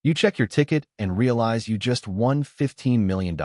You check your ticket and realize you just won $15 million.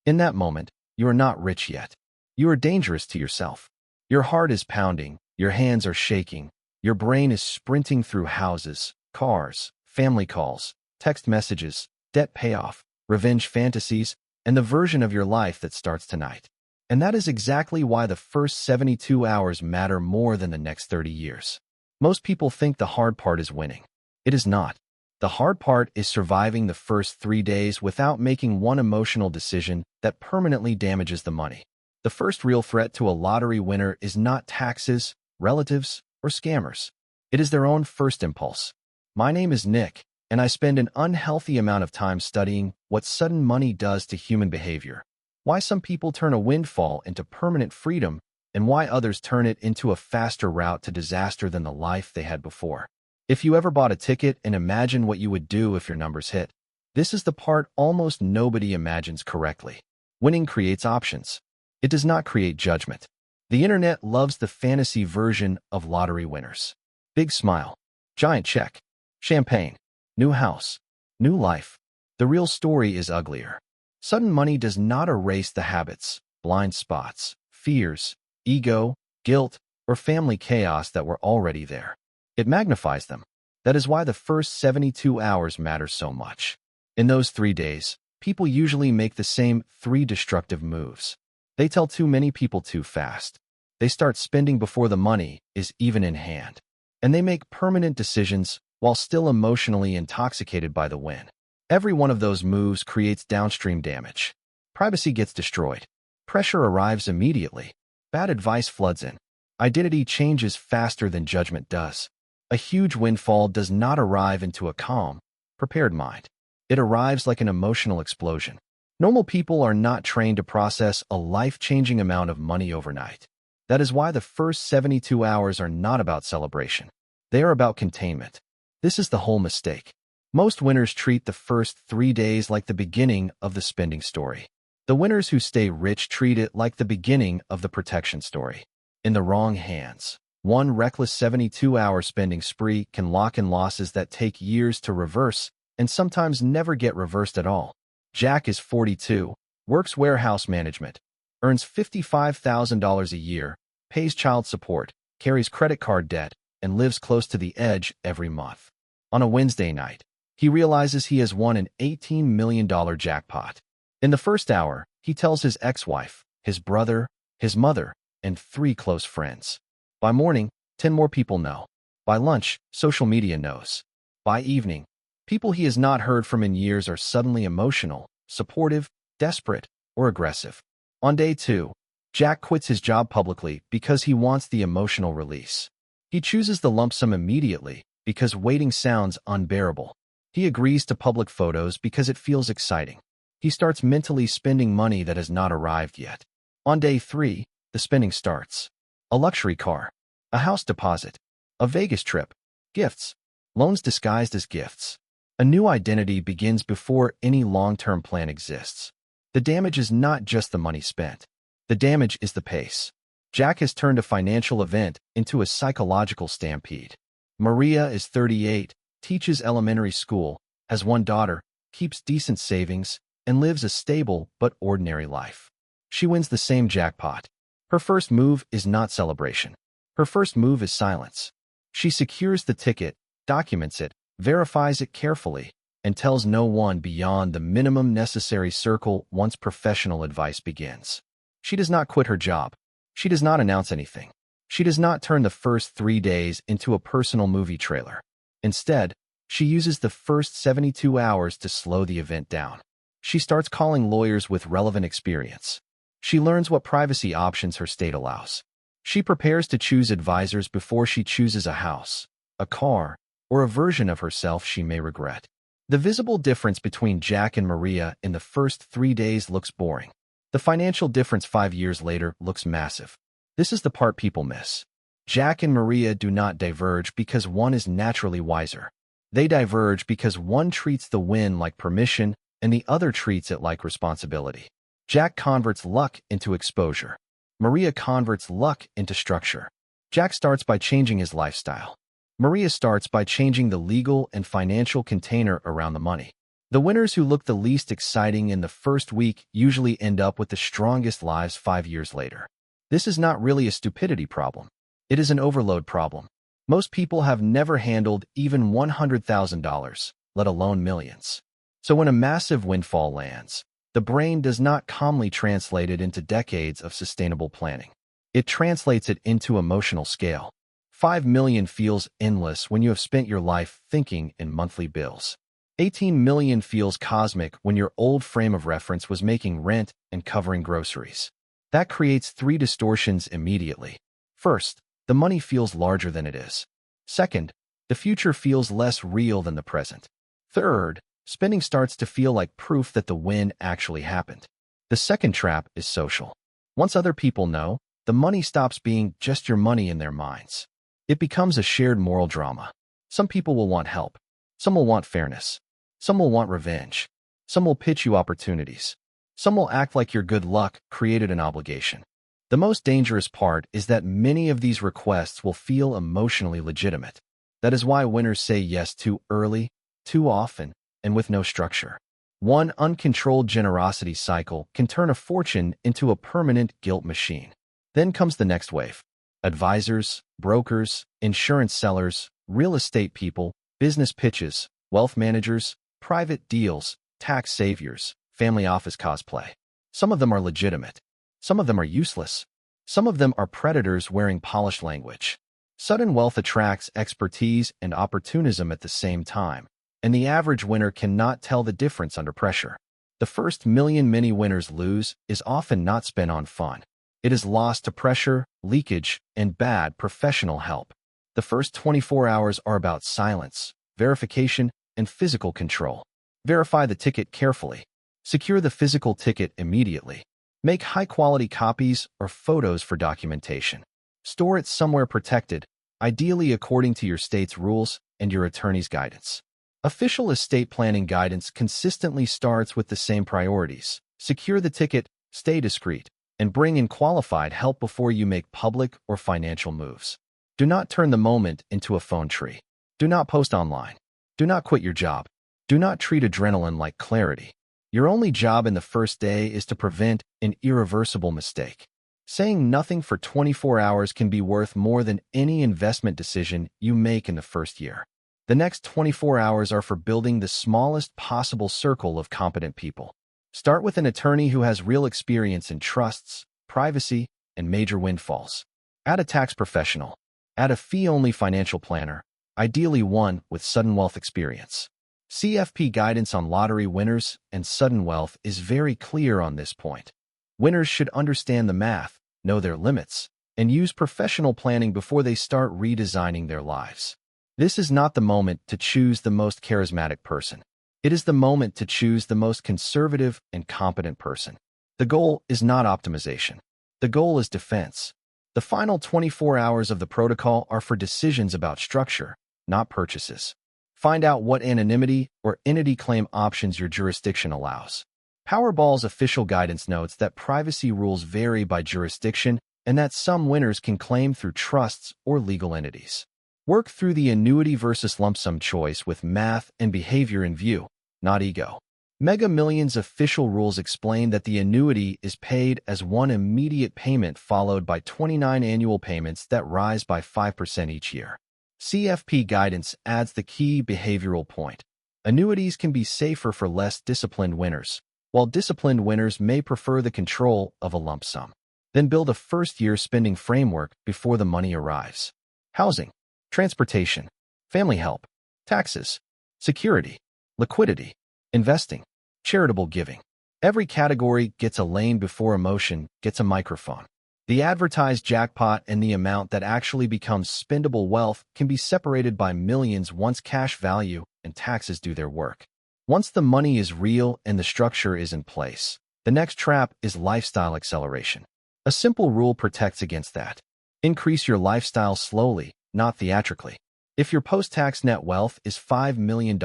In that moment, you are not rich yet. You are dangerous to yourself. Your heart is pounding, your hands are shaking, your brain is sprinting through houses, cars, family calls, text messages, debt payoff, revenge fantasies, and the version of your life that starts tonight. And that is exactly why the first 72 hours matter more than the next 30 years. Most people think the hard part is winning. It is not. The hard part is surviving the first 3 days without making one emotional decision that permanently damages the money. The first real threat to a lottery winner is not taxes, relatives, or scammers. It is their own first impulse. My name is Nick, and I spend an unhealthy amount of time studying what sudden money does to human behavior, why some people turn a windfall into permanent freedom, and why others turn it into a faster route to disaster than the life they had before. If you ever bought a ticket and imagine what you would do if your numbers hit, this is the part almost nobody imagines correctly. Winning creates options. It does not create judgment. The internet loves the fantasy version of lottery winners. Big smile, giant check, champagne, new house, new life. The real story is uglier. Sudden money does not erase the habits, blind spots, fears, ego, guilt, or family chaos that were already there. It magnifies them. That is why the first 72 hours matter so much. In those 3 days, people usually make the same 3 destructive moves. They tell too many people too fast. They start spending before the money is even in hand. And they make permanent decisions while still emotionally intoxicated by the win. Every one of those moves creates downstream damage. Privacy gets destroyed. Pressure arrives immediately. Bad advice floods in. Identity changes faster than judgment does. A huge windfall does not arrive into a calm, prepared mind. It arrives like an emotional explosion. Normal people are not trained to process a life-changing amount of money overnight. That is why the first 72 hours are not about celebration. They are about containment. This is the whole mistake. Most winners treat the first 3 days like the beginning of the spending story. The winners who stay rich treat it like the beginning of the protection story. In the wrong hands, one reckless 72-hour spending spree can lock in losses that take years to reverse and sometimes never get reversed at all. Jack is 42, works warehouse management, earns $55,000 a year, pays child support, carries credit card debt, and lives close to the edge every month. On a Wednesday night, he realizes he has won an $18 million jackpot. In the first hour, he tells his ex-wife, his brother, his mother, and 3 close friends. By morning, 10 more people know. By lunch, social media knows. By evening, people he has not heard from in years are suddenly emotional, supportive, desperate, or aggressive. On day 2, Jack quits his job publicly because he wants the emotional release. He chooses the lump sum immediately because waiting sounds unbearable. He agrees to public photos because it feels exciting. He starts mentally spending money that has not arrived yet. On day 3, the spending starts. A luxury car, a house deposit, a Vegas trip, gifts, loans disguised as gifts. A new identity begins before any long-term plan exists. The damage is not just the money spent. The damage is the pace. Jack has turned a financial event into a psychological stampede. Maria is 38, teaches elementary school, has 1 daughter, keeps decent savings, and lives a stable but ordinary life. She wins the same jackpot. Her first move is not celebration. Her first move is silence. She secures the ticket, documents it, verifies it carefully, and tells no one beyond the minimum necessary circle once professional advice begins. She does not quit her job. She does not announce anything. She does not turn the first 3 days into a personal movie trailer. Instead, she uses the first 72 hours to slow the event down. She starts calling lawyers with relevant experience. She learns what privacy options her state allows. She prepares to choose advisors before she chooses a house, a car, or a version of herself she may regret. The visible difference between Jack and Maria in the first 3 days looks boring. The financial difference 5 years later looks massive. This is the part people miss. Jack and Maria do not diverge because one is naturally wiser. They diverge because one treats the win like permission and the other treats it like responsibility. Jack converts luck into exposure. Maria converts luck into structure. Jack starts by changing his lifestyle. Maria starts by changing the legal and financial container around the money. The winners who look the least exciting in the first week usually end up with the strongest lives 5 years later. This is not really a stupidity problem. It is an overload problem. Most people have never handled even $100,000, let alone millions. So when a massive windfall lands, the brain does not calmly translate it into decades of sustainable planning. It translates it into emotional scale. 5 million feels endless when you have spent your life thinking in monthly bills. 18 million feels cosmic when your old frame of reference was making rent and covering groceries. That creates three distortions immediately. First, the money feels larger than it is. Second, the future feels less real than the present. Third, spending starts to feel like proof that the win actually happened. The second trap is social. Once other people know, the money stops being just your money in their minds. It becomes a shared moral drama. Some people will want help. Some will want fairness. Some will want revenge. Some will pitch you opportunities. Some will act like your good luck created an obligation. The most dangerous part is that many of these requests will feel emotionally legitimate. That is why winners say yes too early, too often, and with no structure. One uncontrolled generosity cycle can turn a fortune into a permanent guilt machine. Then comes the next wave. Advisors, brokers, insurance sellers, real estate people, business pitches, wealth managers, private deals, tax saviors, family office cosplay. Some of them are legitimate. Some of them are useless. Some of them are predators wearing polished language. Sudden wealth attracts expertise and opportunism at the same time, and the average winner cannot tell the difference under pressure. The first million many winners lose is often not spent on fun. It is lost to pressure, leakage, and bad professional help. The first 24 hours are about silence, verification, and physical control. Verify the ticket carefully. Secure the physical ticket immediately. Make high-quality copies or photos for documentation. Store it somewhere protected, ideally according to your state's rules and your attorney's guidance. Official estate planning guidance consistently starts with the same priorities. Secure the ticket, stay discreet, and bring in qualified help before you make public or financial moves. Do not turn the moment into a phone tree. Do not post online. Do not quit your job. Do not treat adrenaline like clarity. Your only job in the first day is to prevent an irreversible mistake. Saying nothing for 24 hours can be worth more than any investment decision you make in the first year. The next 24 hours are for building the smallest possible circle of competent people. Start with an attorney who has real experience in trusts, privacy, and major windfalls. Add a tax professional. Add a fee-only financial planner, ideally one with sudden wealth experience. CFP guidance on lottery winners and sudden wealth is very clear on this point. Winners should understand the math, know their limits, and use professional planning before they start redesigning their lives. This is not the moment to choose the most charismatic person. It is the moment to choose the most conservative and competent person. The goal is not optimization. The goal is defense. The final 24 hours of the protocol are for decisions about structure, not purchases. Find out what anonymity or entity claim options your jurisdiction allows. Powerball's official guidance notes that privacy rules vary by jurisdiction and that some winners can claim through trusts or legal entities. Work through the annuity versus lump sum choice with math and behavior in view, not ego. Mega Millions official rules explain that the annuity is paid as one immediate payment followed by 29 annual payments that rise by 5% each year. CFP guidance adds the key behavioral point. Annuities can be safer for less disciplined winners, while disciplined winners may prefer the control of a lump sum. Then build a first-year spending framework before the money arrives. Housing, transportation, family help, taxes, security, liquidity, investing, charitable giving. Every category gets a lane before emotion gets a microphone. The advertised jackpot and the amount that actually becomes spendable wealth can be separated by millions once cash value and taxes do their work. Once the money is real and the structure is in place, the next trap is lifestyle acceleration. A simple rule protects against that. Increase your lifestyle slowly, not theatrically. If your post-tax net wealth is $5 million,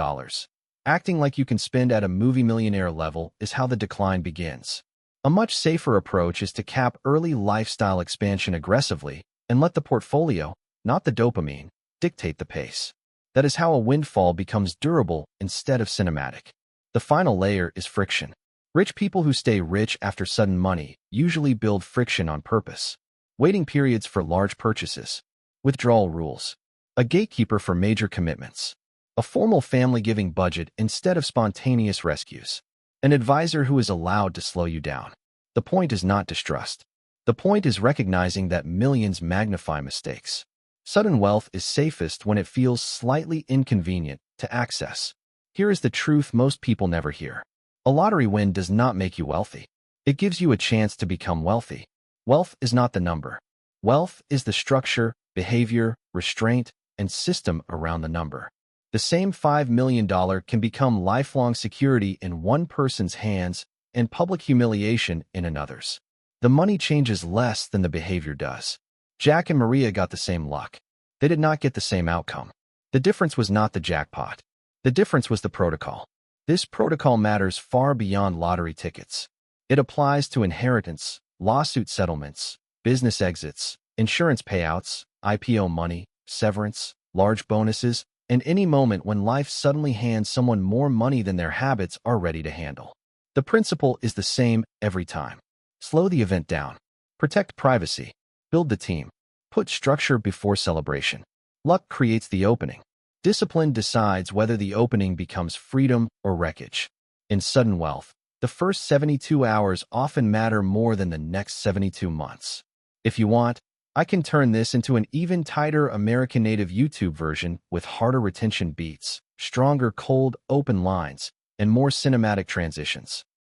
acting like you can spend at a movie millionaire level is how the decline begins. A much safer approach is to cap early lifestyle expansion aggressively and let the portfolio, not the dopamine, dictate the pace. That is how a windfall becomes durable instead of cinematic. The final layer is friction. Rich people who stay rich after sudden money usually build friction on purpose. Waiting periods for large purchases. Withdrawal rules. A gatekeeper for major commitments. A formal family giving budget instead of spontaneous rescues. An advisor who is allowed to slow you down. The point is not distrust. The point is recognizing that millions magnify mistakes. Sudden wealth is safest when it feels slightly inconvenient to access. Here is the truth most people never hear. A lottery win does not make you wealthy. It gives you a chance to become wealthy. Wealth is not the number. Wealth is the structure, behavior, restraint, and system around the number. The same $5 million can become lifelong security in one person's hands and public humiliation in another's. The money changes less than the behavior does. Jack and Maria got the same luck. They did not get the same outcome. The difference was not the jackpot. The difference was the protocol. This protocol matters far beyond lottery tickets. It applies to inheritance, lawsuit settlements, business exits, insurance payouts, IPO money, severance, large bonuses, and any moment when life suddenly hands someone more money than their habits are ready to handle. The principle is the same every time. Slow the event down. Protect privacy. Build the team. Put structure before celebration. Luck creates the opening. Discipline decides whether the opening becomes freedom or wreckage. In sudden wealth, the first 72 hours often matter more than the next 72 months. If you want, I can turn this into an even tighter American Native YouTube version with harder retention beats, stronger cold, open lines, and more cinematic transitions.